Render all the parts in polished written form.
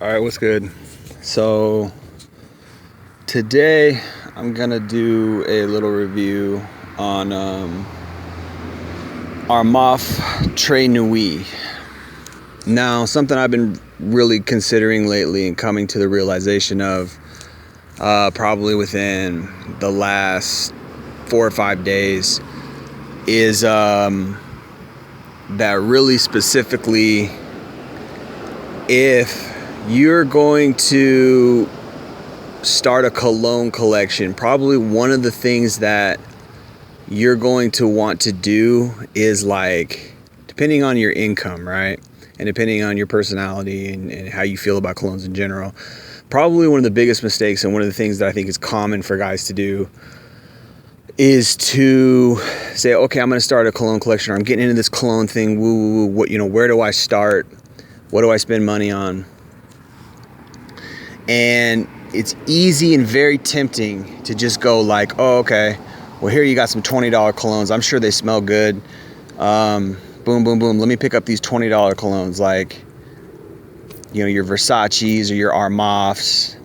All right, what's good? So today I'm gonna do a little review on Armaf Très Nuit. Now, something I've been really considering lately and coming to the realization of probably within the last 4 or 5 days is that really specifically, if you're going to start a cologne collection, probably one of the things that you're going to want to do is, like, depending on your income, right? And depending on your personality and how you feel about colognes in general, probably one of the biggest mistakes and one of the things that I think is common for guys to do is to say, okay, I'm going to start a cologne collection, or I'm getting into this cologne thing. Woo, what, where do I start? What do I spend money on? And it's easy and very tempting to just go like, oh, okay, well, here you got some $20 colognes. I'm sure they smell good. Boom, boom, boom. Let me pick up these $20 colognes, like, your Versace's or your Armafs.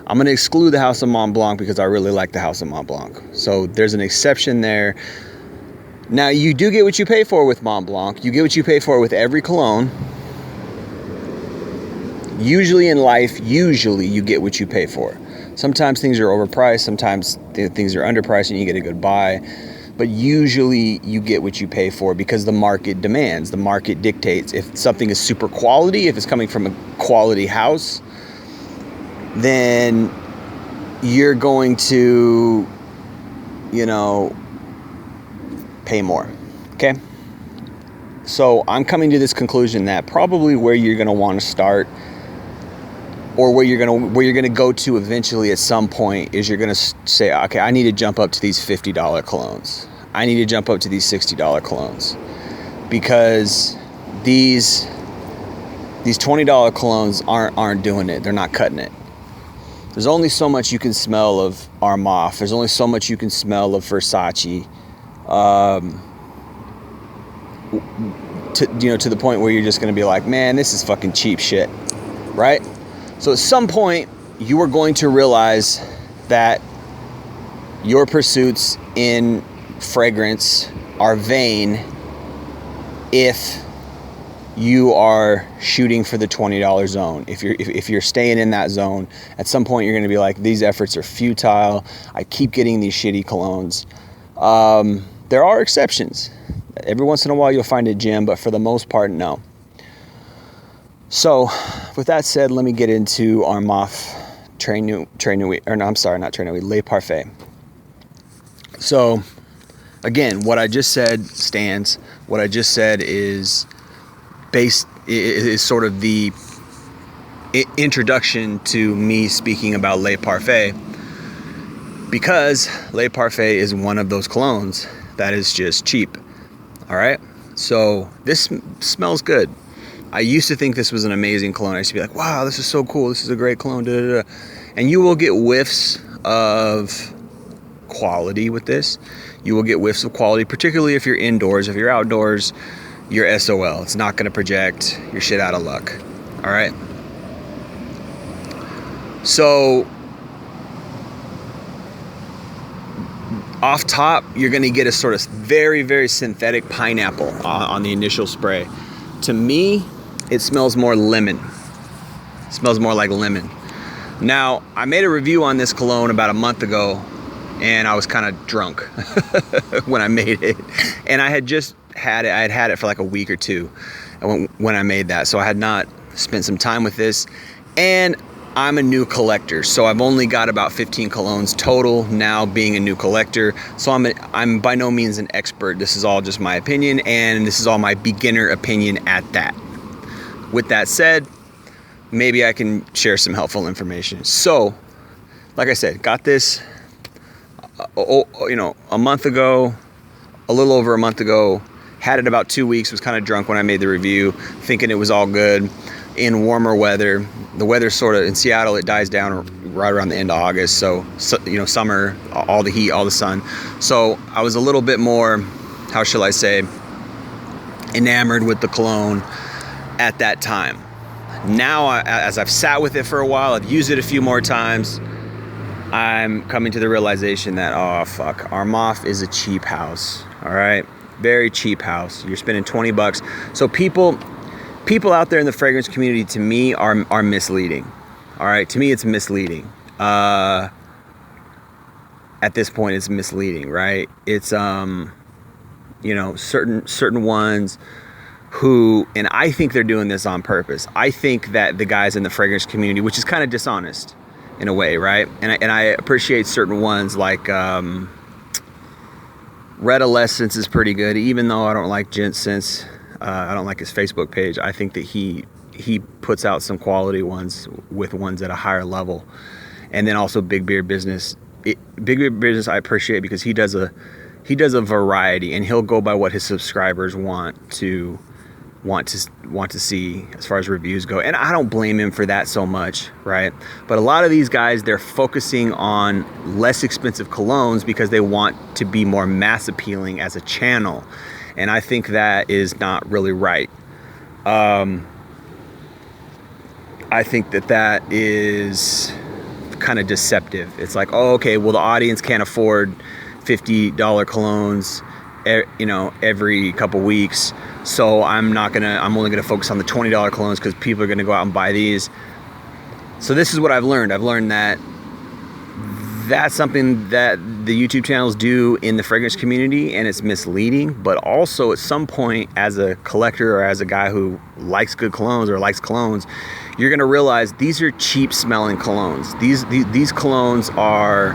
I'm going to exclude the House of Mont Blanc because I really like the House of Mont Blanc. So there's an exception there. Now, you do get what you pay for with Mont Blanc. You get what you pay for with every cologne. Usually in life, you get what you pay for. Sometimes things are overpriced, sometimes things are underpriced and you get a good buy. But usually you get what you pay for because the market demands, the market dictates. If something is super quality, if it's coming from a quality house, then you're going to, pay more. Okay? So I'm coming to this conclusion that probably where you're going to want to start, or where you're gonna go to eventually at some point, is you're gonna say, okay, I need to jump up to these $50 colognes. I need to jump up to these $60 colognes, because these $20 colognes aren't doing it. They're not cutting it. There's only so much you can smell of Armaf. There's only so much you can smell of Versace. To the point where you're just gonna be like, man, this is fucking cheap shit, right? So at some point, you are going to realize that your pursuits in fragrance are vain if you are shooting for the $20 zone. If you're staying in that zone, at some point you're going to be like, these efforts are futile. I keep getting these shitty colognes. There are exceptions. Every once in a while you'll find a gem, but for the most part, no. So, with that said, let me get into Armaf Très Nuit, or no, I'm sorry, not Très Nuit, Le Parfum. So, again, what I just said stands. What I just said is sort of the introduction to me speaking about Le Parfum, because Le Parfum is one of those colognes that is just cheap. All right? So, this smells good. I used to think this was an amazing cologne. I used to be like, wow, this is so cool. This is a great cologne. Da, da, da. And you will get whiffs of quality with this. You will get whiffs of quality, particularly if you're indoors. If you're outdoors, you're SOL. It's not going to project your shit out of luck. All right? So, off top, you're going to get a sort of very, very synthetic pineapple on the initial spray. To me, it smells more lemon. It smells more like lemon. Now, I made a review on this cologne about a month ago, and I was kind of drunk when I made it. And I had just had it. I had it for like a week or two when I made that. So I had not spent some time with this. And I'm a new collector, so I've only got about 15 colognes total now, being a new collector. So I'm by no means an expert. This is all just my opinion, and this is all my beginner opinion at that. With that said, maybe I can share some helpful information. So, like I said, got this, a month ago, a little over a month ago. Had it about 2 weeks. Was kind of drunk when I made the review, thinking it was all good. In warmer weather, the weather sort of in Seattle, it dies down right around the end of August. So summer, all the heat, all the sun. So I was a little bit more, how shall I say, enamored with the cologne at that time. Now, as I've sat with it for a while, I've used it a few more times, I'm coming to the realization that, oh fuck, Armaf is a cheap house. All right, very cheap house. You're spending $20. So people out there in the fragrance community, to me, are misleading. All right, to me, it's misleading. At this point, it's misleading, right? It's certain ones who, and I think they're doing this on purpose. I think that the guys in the fragrance community, which is kind of dishonest in a way, right? And I appreciate certain ones like Red Essence is pretty good, even though I don't like Gent Sense. I don't like his Facebook page. I think that he puts out some quality ones with ones at a higher level. And then also Big Beard Business. Big Beard Business I appreciate because he does a variety, and he'll go by what his subscribers want to see as far as reviews go. And I don't blame him for that so much, right? But a lot of these guys, they're focusing on less expensive colognes because they want to be more mass appealing as a channel. And I think that is not really right. I think that is kind of deceptive. It's like, oh, okay, well, the audience can't afford $50 colognes, every couple weeks. So I'm only gonna focus on the $20 colognes because people are gonna go out and buy these. So this is what I've learned. I've learned that that's something that the YouTube channels do in the fragrance community, and it's misleading. But also at some point, as a collector or as a guy who likes good colognes or likes colognes, you're gonna realize these are cheap smelling colognes. These colognes are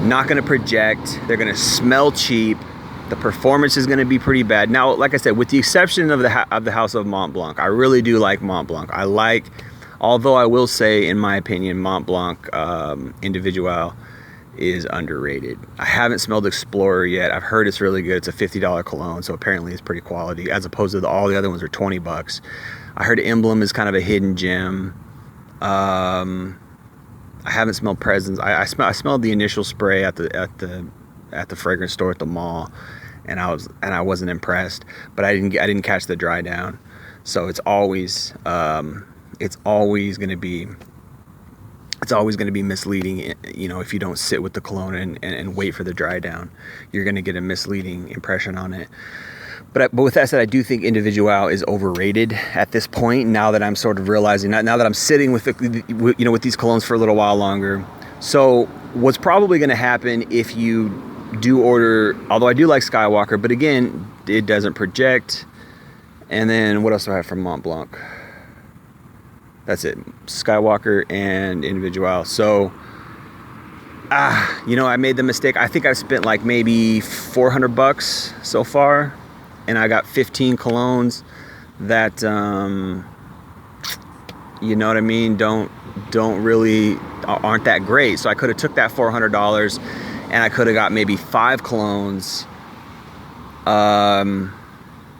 not gonna project. They're gonna smell cheap. The performance is going to be pretty bad. Now, like I said, with the exception of the House of Mont Blanc, I really do like Mont Blanc. Although I will say, in my opinion, Mont Blanc Individual is underrated. I haven't smelled Explorer yet. I've heard it's really good. It's a $50 cologne, so apparently it's pretty quality, as opposed to all the other ones are $20. I heard Emblem is kind of a hidden gem. I haven't smelled Presence. I smelled the initial spray at the fragrance store at the mall, and I wasn't impressed, but I didn't catch the dry down. So it's always going to be misleading, if you don't sit with the cologne and wait for the dry down. You're going to get a misleading impression on it. But with that said, I do think Individual is overrated at this point, now that I'm sort of realizing, now that I'm sitting with with these colognes for a little while longer. So what's probably going to happen if you do order, although I do like Skywalker, but again, it doesn't project. And then what else do I have from Mont Blanc? That's it, Skywalker and Individual. So I made the mistake. I think I've spent like maybe $400 so far, and I got 15 colognes that what I mean, don't really, aren't that great. So I could have took that $400 and I could have got maybe 5 colognes.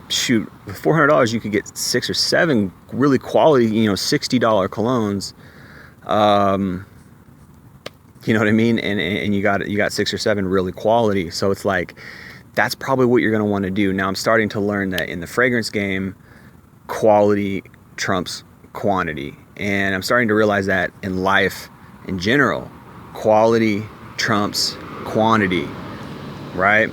Shoot, with $400 you could get 6 or 7 really quality, $60 colognes. You know what I mean? And you got 6 or 7 really quality. So it's like, that's probably what you're going to want to do. Now I'm starting to learn that in the fragrance game, quality trumps quantity. And I'm starting to realize that in life in general, quality trumps quantity, right?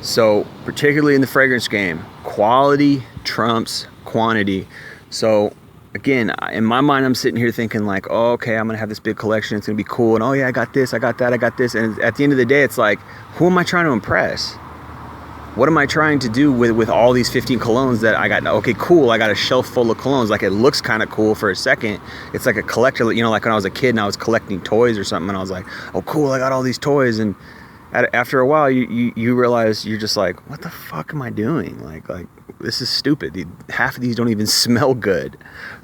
So particularly in the fragrance game, quality trumps quantity. So again, in my mind, I'm sitting here thinking like, oh, okay, I'm gonna have this big collection, it's gonna be cool, and oh yeah, I got this, I got that, I got this. And at the end of the day, it's like, who am I trying to impress? What am I trying to do with all these 15 colognes that I got? Okay, cool, I got a shelf full of colognes. Like, it looks kind of cool for a second. It's like a collector, like when I was a kid and I was collecting toys or something, and I was like, oh cool, I got all these toys. And after a while, you realize, you're just like, what the fuck am I doing? Like this is stupid. Half of these don't even smell good,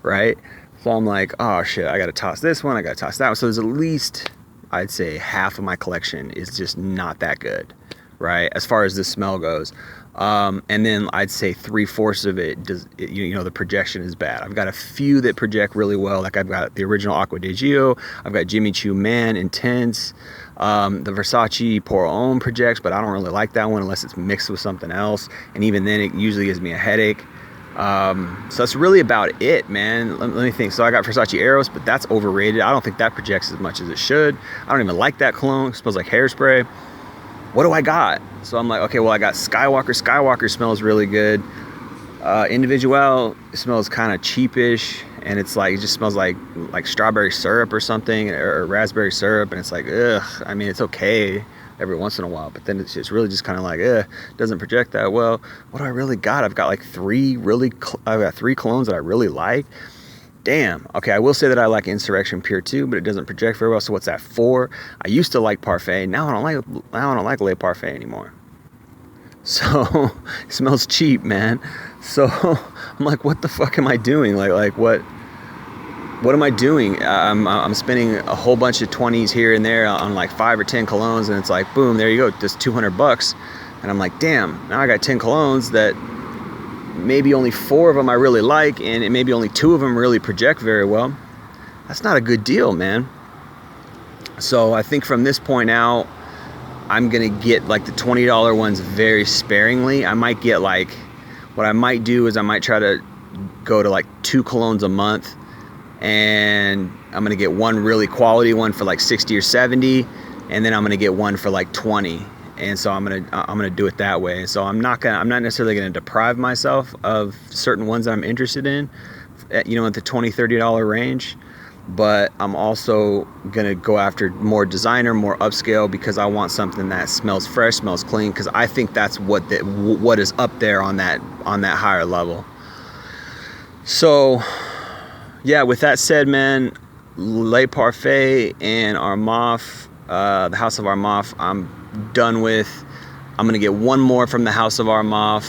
right? So I'm like, oh shit, I gotta toss this one, I gotta toss that one. So there's at least, I'd say, half of my collection is just not that good, right, as far as the smell goes. And then I'd say 3/4 of it the projection is bad. I've got a few that project really well. Like I've got the original Acqua di Gio, I've got Jimmy Choo Man Intense, the Versace Pour Homme projects, but I don't really like that one unless it's mixed with something else. And even then, it usually gives me a headache. So that's really about it, man. Let me think. So I got Versace Eros, but that's overrated. I don't think that projects as much as it should. I don't even like that cologne. It smells like hairspray. What do I got? So I'm like, okay, well, I got Skywalker. Skywalker smells really good. Individual smells kind of cheapish, and it's like, it just smells like strawberry syrup or something, or raspberry syrup, and it's like, ugh. I mean, it's okay every once in a while, but then it's really just kind of like, doesn't project that well. What do I really got? I've got like three colognes that I really like. Damn. Okay, I will say that I like Insurrection Pure 2, but it doesn't project very well. So what's that, 4? I used to like Parfum. Now I don't like Le Parfum anymore. So it smells cheap, man. So I'm like, what the fuck am I doing? Like what am I doing? I'm spending a whole bunch of 20s here and there on like 5 or 10 colognes, and it's like, boom, there you go, just $200. And I'm like, damn, now I got 10 colognes that maybe only 4 of them I really like, and maybe only 2 of them really project very well. That's not a good deal, man. So I think from this point out, I'm gonna get like the $20 ones very sparingly. I might get like, what I might do is I might try to go to like 2 colognes a month, and I'm gonna get one really quality one for like 60 or 70, and then I'm gonna get one for like 20. And so I'm gonna do it that way. So I'm not necessarily gonna deprive myself of certain ones that I'm interested in, at the $20-$30 range. But I'm also gonna go after more designer, more upscale, because I want something that smells fresh, smells clean, because I think that's what is up there on that higher level. So yeah, with that said, man, Le Parfum and Armaf, the House of Armaf, I'm done with. I'm gonna get one more from the House of Armaf,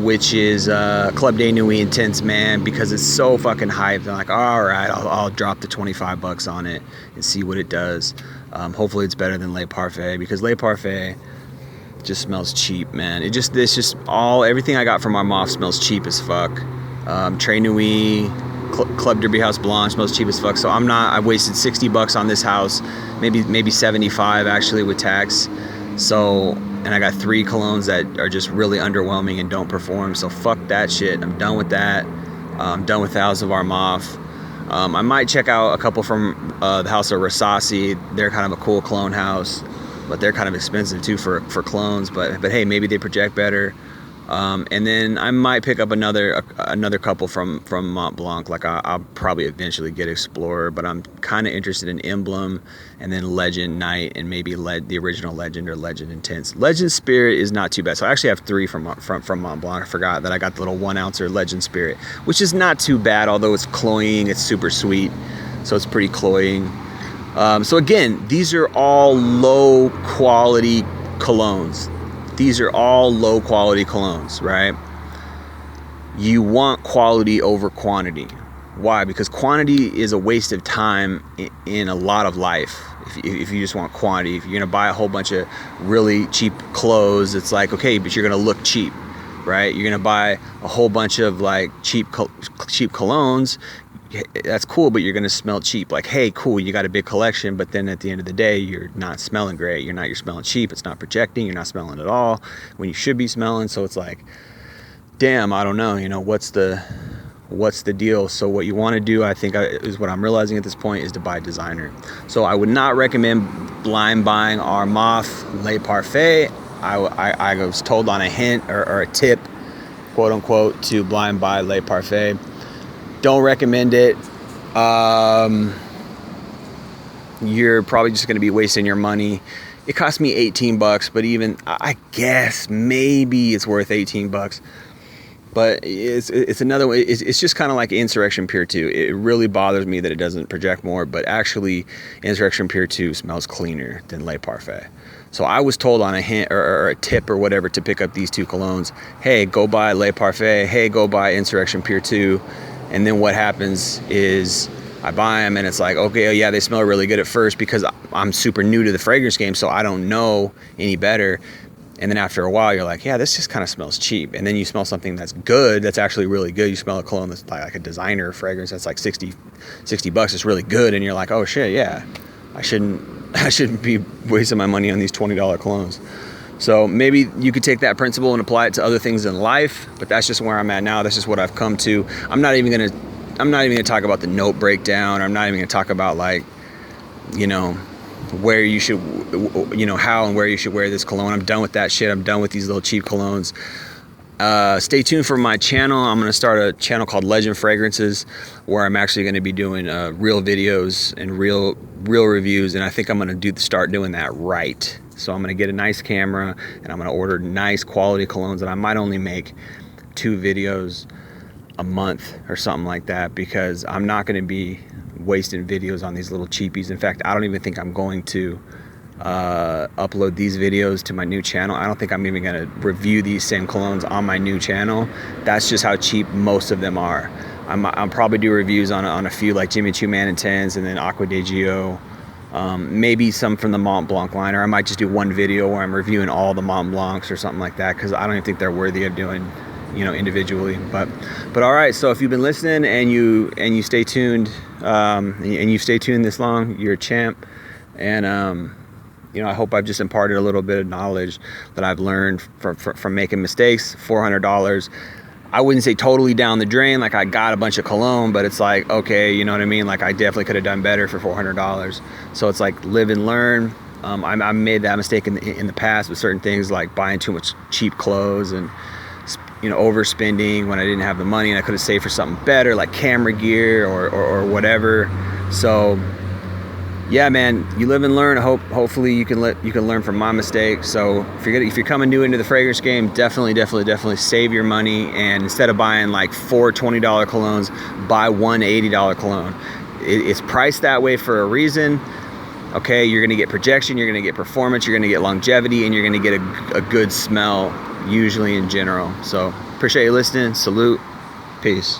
which is Club de Nuit Intense, man, because it's so fucking hyped. I'm like, all right, I'll drop the $25 on it and see what it does. Hopefully it's better than Le Parfum, because Le Parfum just smells cheap, man. Everything I got from Armaf smells cheap as fuck. Très Nuit, Club Derby House Blanche smells cheap as fuck. So I wasted $60 on this house, maybe 75 actually with tax. So, and I got 3 colognes that are just really underwhelming and don't perform. So fuck that shit. I'm done with that. I'm done with the House of Armaf. I might check out a couple from the House of Versace. They're kind of a cool cologne house, but they're kind of expensive too for clones. But hey, maybe they project better. And then I might pick up another couple from Mont Blanc. Like I'll probably eventually get Explorer, but I'm kind of interested in Emblem, and then Legend Night, and maybe the original Legend or Legend Intense. Legend Spirit is not too bad. So I actually have 3 from Mont Blanc. I forgot that I got the little 1 ouncer Legend Spirit, which is not too bad, although it's cloying. It's super sweet, so it's pretty cloying. So again, these are all low quality colognes. These are all low quality colognes, right? You want quality over quantity. Why? Because quantity is a waste of time in a lot of life. If you just want quantity, if you're gonna buy a whole bunch of really cheap clothes, it's like, okay, but you're gonna look cheap, right? You're gonna buy a whole bunch of like cheap colognes. That's cool, but you're gonna smell cheap. Like, hey, cool, you got a big collection, but then at the end of the day, you're not smelling great. You're smelling cheap. It's not projecting. You're not smelling at all when you should be smelling. So it's like, damn, I don't know. What's the deal? So what you want to do, I think, is what I'm realizing at this point, is to buy designer. So I would not recommend blind buying Armaf Le Parfum. I was told on a hint or a tip, quote unquote, to blind buy Le Parfum. Don't recommend it. You're probably just going to be wasting your money. It cost me $18, but even I guess maybe it's worth $18. But it's another way. It's just kind of like Insurrection Pure 2. It really bothers me that it doesn't project more, but actually Insurrection Pure 2 smells cleaner than Le Parfum. So I was told on a hint or a tip or whatever to pick up these 2 colognes. Hey, go buy Le Parfum. Hey, go buy Insurrection Pure 2. And then what happens is I buy them, and it's like, okay, yeah, they smell really good at first because I'm super new to the fragrance game, so I don't know any better. And then after a while, you're like, yeah, this just kind of smells cheap. And then you smell something that's good, that's actually really good. You smell a cologne that's like a designer fragrance that's like $60. It's really good, and you're like, oh shit, yeah, I shouldn't be wasting my money on these $20 colognes. So maybe you could take that principle and apply it to other things in life, but that's just where I'm at now. That's just what I've come to. I'm not even gonna talk about the note breakdown. I'm not even gonna talk about, like, you know, where you should, you know, how and where you should wear this cologne. I'm done with that shit. I'm done with these little cheap colognes. Stay tuned for my channel. I'm going to start a channel called Legend Fragrances, where I'm actually going to be doing real videos and real reviews, and I think I'm going to start doing that right. So I'm going to get a nice camera, and I'm going to order nice quality colognes, and I might only make 2 videos a month or something like that, because I'm not going to be wasting videos on these little cheapies. In fact, I don't even think I'm going to upload these videos to my new channel. I don't think I'm even going to review these same colognes on my new channel. That's just how cheap most of them are. I'll probably do reviews on a few, like Jimmy Choo Man and Tens, and then Acqua di Gio. Maybe some from the Mont Blanc line, or I might just do one video where I'm reviewing all the Mont Blancs or something like that, because I don't even think they're worthy of doing, you know, individually. But all right, so if you've been listening and you stay tuned, and you stay tuned this long, you're a champ. And you know, I hope I've just imparted a little bit of knowledge that I've learned from making mistakes. $400, I wouldn't say totally down the drain, like I got a bunch of cologne, but it's like, okay, you know what I mean? Like, I definitely could have done better for $400. So it's like, live and learn. I made that mistake in the past with certain things, like buying too much cheap clothes and, you know, overspending when I didn't have the money, and I could have saved for something better, like camera gear or whatever. So yeah, man, you live and learn. Hopefully you can learn from my mistakes. So if you're coming new into the fragrance game, definitely save your money, and instead of buying like 4 $20 colognes, buy one $80 cologne. It's priced that way for a reason. Okay, you're gonna get projection, you're gonna get performance, you're gonna get longevity, and you're gonna get a good smell, usually in general. So appreciate you listening. Salute. Peace.